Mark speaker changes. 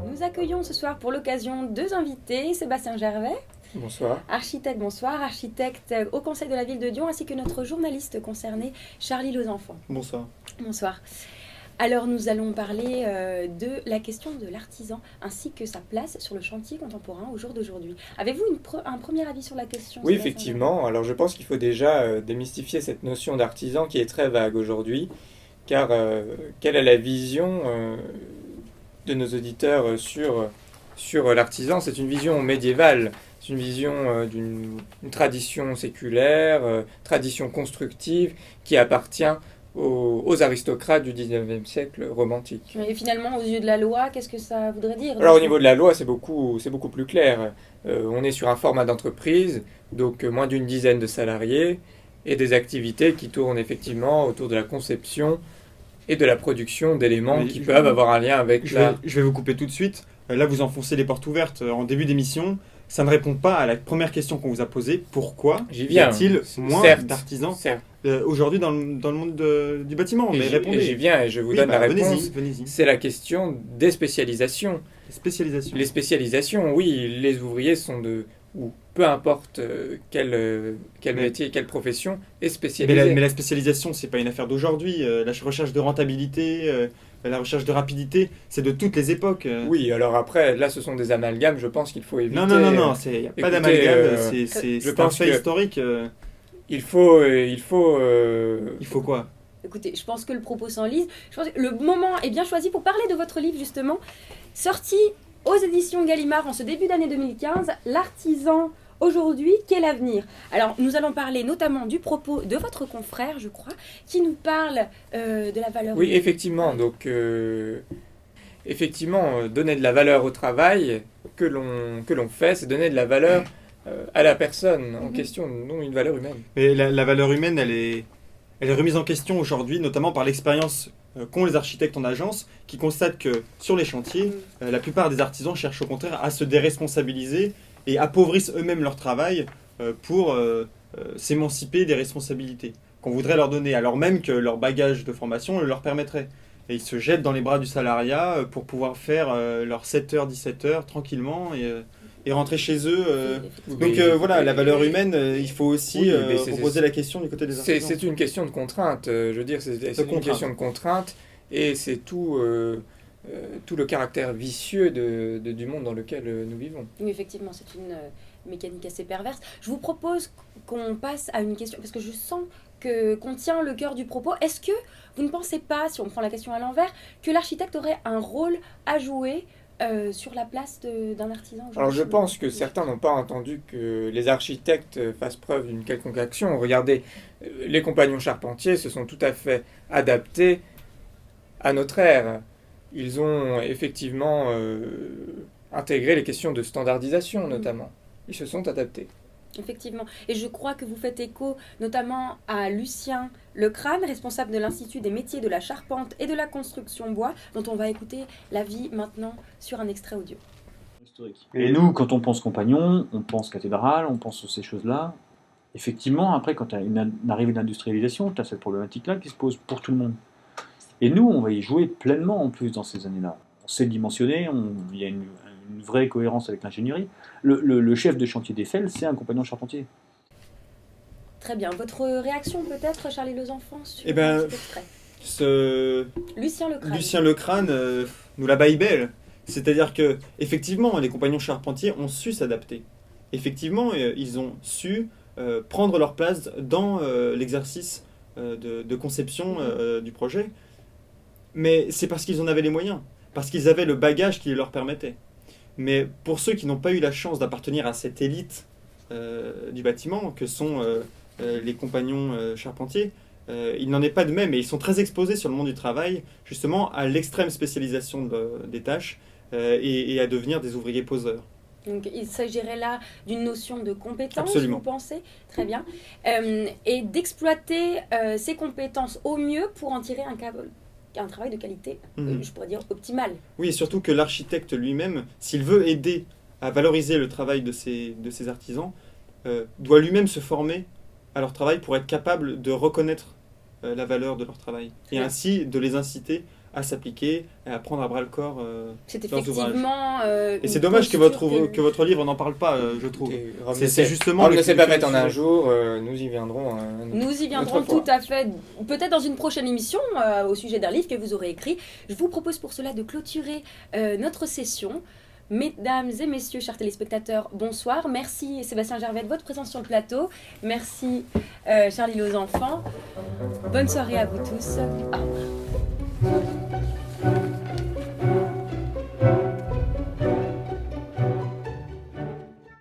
Speaker 1: Nous accueillons ce soir pour l'occasion deux invités, Sébastien Gervais,
Speaker 2: Bonsoir.
Speaker 1: architecte, bonsoir, architecte au Conseil de la Ville de Dijon, ainsi que notre journaliste concerné, Charlie Lozenfant.
Speaker 3: Bonsoir.
Speaker 1: Bonsoir. Alors nous allons parler de la question de l'artisan, ainsi que sa place sur le chantier contemporain au jour d'aujourd'hui. Avez-vous un premier avis sur la question?
Speaker 2: Oui, effectivement. Alors je pense qu'il faut déjà démystifier cette notion d'artisan qui est très vague aujourd'hui, car quelle est la vision de nos auditeurs sur l'artisan? C'est une vision médiévale, c'est une vision d'une tradition séculaire, tradition constructive qui appartient aux aristocrates du 19e siècle romantique.
Speaker 1: Et finalement, aux yeux de la loi, qu'est-ce que ça voudrait dire?
Speaker 2: Alors au niveau de la loi, c'est beaucoup plus clair. On est sur un format d'entreprise, donc moins d'une dizaine de salariés, et des activités qui tournent effectivement autour de la conception et de la production d'éléments qui peuvent avoir un lien avec
Speaker 3: Je vais vous couper tout de suite. Là, vous enfoncez les portes ouvertes en début d'émission. Ça ne répond pas à la première question qu'on vous a posée. Pourquoi y a-t-il moins d'artisans aujourd'hui dans le monde du bâtiment? Mais répondez.
Speaker 2: J'y viens et je vous donne la réponse.
Speaker 3: Venez-y.
Speaker 2: C'est la question des spécialisations. Les spécialisations, oui. Les ouvriers sont ou peu importe quel métier, quelle profession, est spécialisé.
Speaker 3: Mais la spécialisation, c'est pas une affaire d'aujourd'hui. La recherche de rentabilité, la recherche de rapidité, c'est de toutes les époques.
Speaker 2: Oui, alors après, là, ce sont des amalgames. Je pense qu'il faut éviter.
Speaker 3: Non, il n'y a pas d'amalgame. C'est un fait historique.
Speaker 2: Il faut
Speaker 3: quoi?
Speaker 1: Écoutez, je pense que le propos s'enlise. Je pense que le moment est bien choisi pour parler de votre livre, justement. Sorti aux éditions Gallimard en ce début d'année 2015, L'artisan aujourd'hui, quel avenir? Alors, nous allons parler notamment du propos de votre confrère, je crois, qui nous parle de la valeur.
Speaker 2: Oui, effectivement. Donc, donner de la valeur au travail que l'on fait, c'est donner de la valeur à la personne en question, non une valeur humaine.
Speaker 3: Mais la valeur humaine, elle est remise en question aujourd'hui, notamment par l'expérience qu'ont les architectes en agence, qui constatent que sur les chantiers, la plupart des artisans cherchent au contraire à se déresponsabiliser et appauvrissent eux-mêmes leur travail pour s'émanciper des responsabilités qu'on voudrait leur donner, alors même que leur bagage de formation le leur permettrait. Et ils se jettent dans les bras du salariat pour pouvoir faire leurs 7h, 17h tranquillement et rentrer chez eux. Donc voilà, la valeur humaine, il faut aussi reposer la question du côté des artisans.
Speaker 2: C'est une question de contrainte, je veux dire, c'est une question de contrainte, et c'est tout le caractère vicieux du monde dans lequel nous vivons.
Speaker 1: Oui, effectivement, c'est une mécanique assez perverse. Je vous propose qu'on passe à une question, parce que je sens qu'on tient le cœur du propos. Est-ce que vous ne pensez pas, si on prend la question à l'envers, que l'architecte aurait un rôle à jouer sur la place d'un artisan?
Speaker 2: Alors je pense que certains n'ont pas entendu que les architectes fassent preuve d'une quelconque action. Regardez, les compagnons charpentiers se sont tout à fait adaptés à notre ère. Ils ont effectivement intégré les questions de standardisation notamment. Ils se sont adaptés.
Speaker 1: Effectivement. Et je crois que vous faites écho notamment à Lucien Lecrane, responsable de l'Institut des métiers de la charpente et de la construction bois, dont on va écouter l'avis maintenant sur un extrait audio.
Speaker 4: Et nous, quand on pense compagnon, on pense cathédrale, on pense ces choses-là. Effectivement, après, quand tu as une arrivée d'industrialisation, tu as cette problématique-là qui se pose pour tout le monde. Et nous, on va y jouer pleinement en plus dans ces années-là. On sait dimensionner, il y a une vraie cohérence avec l'ingénierie. Le chef de chantier d'Eiffel, c'est un compagnon charpentier.
Speaker 1: Très bien. Votre réaction peut-être, Charlie Lozenfant, sur cet extrait?
Speaker 3: Lucien Lecrane nous la baille belle. C'est-à-dire que, effectivement, les compagnons charpentiers ont su s'adapter. Effectivement, ils ont su prendre leur place dans l'exercice de conception du projet. Mais c'est parce qu'ils en avaient les moyens, parce qu'ils avaient le bagage qui leur permettait. Mais pour ceux qui n'ont pas eu la chance d'appartenir à cette élite du bâtiment, que sont les compagnons charpentiers, il n'en est pas de même, et ils sont très exposés sur le monde du travail, justement à l'extrême spécialisation des tâches et à devenir des ouvriers poseurs.
Speaker 1: Donc il s'agirait là d'une notion de compétence,
Speaker 3: Absolument.
Speaker 1: vous pensez? Très bien. Et d'exploiter ces compétences au mieux pour en tirer un travail de qualité, je pourrais dire, optimal.
Speaker 3: Oui, et surtout que l'architecte lui-même, s'il veut aider à valoriser le travail de ces artisans, doit lui-même se former à leur travail pour être capable de reconnaître la valeur de leur travail. Et
Speaker 1: Ouais.
Speaker 3: ainsi de les inciter à s'appliquer, à prendre à bras le corps.
Speaker 1: C'est
Speaker 3: leurs ouvrages.
Speaker 1: effectivement.
Speaker 3: Et
Speaker 1: une
Speaker 3: c'est dommage que
Speaker 1: posture
Speaker 3: que votre livre n'en parle pas, je trouve.
Speaker 2: Et Rome
Speaker 3: C'est
Speaker 2: ne s'est-
Speaker 3: justement
Speaker 2: Rome
Speaker 3: le
Speaker 2: ne s'est pas
Speaker 3: cœur
Speaker 2: faite
Speaker 3: du
Speaker 2: en un
Speaker 3: sujet.
Speaker 2: jour, nous y viendrons.
Speaker 1: Nous y viendrons
Speaker 2: Autrefois.
Speaker 1: tout à fait, peut-être dans une prochaine émission au sujet d'un livre que vous aurez écrit. Je vous propose pour cela de clôturer notre session. Mesdames et messieurs, chers téléspectateurs, bonsoir. Merci Sébastien Gervais de votre présence sur le plateau. Merci Charlie Lozenfants. Bonne soirée à vous tous. Au revoir.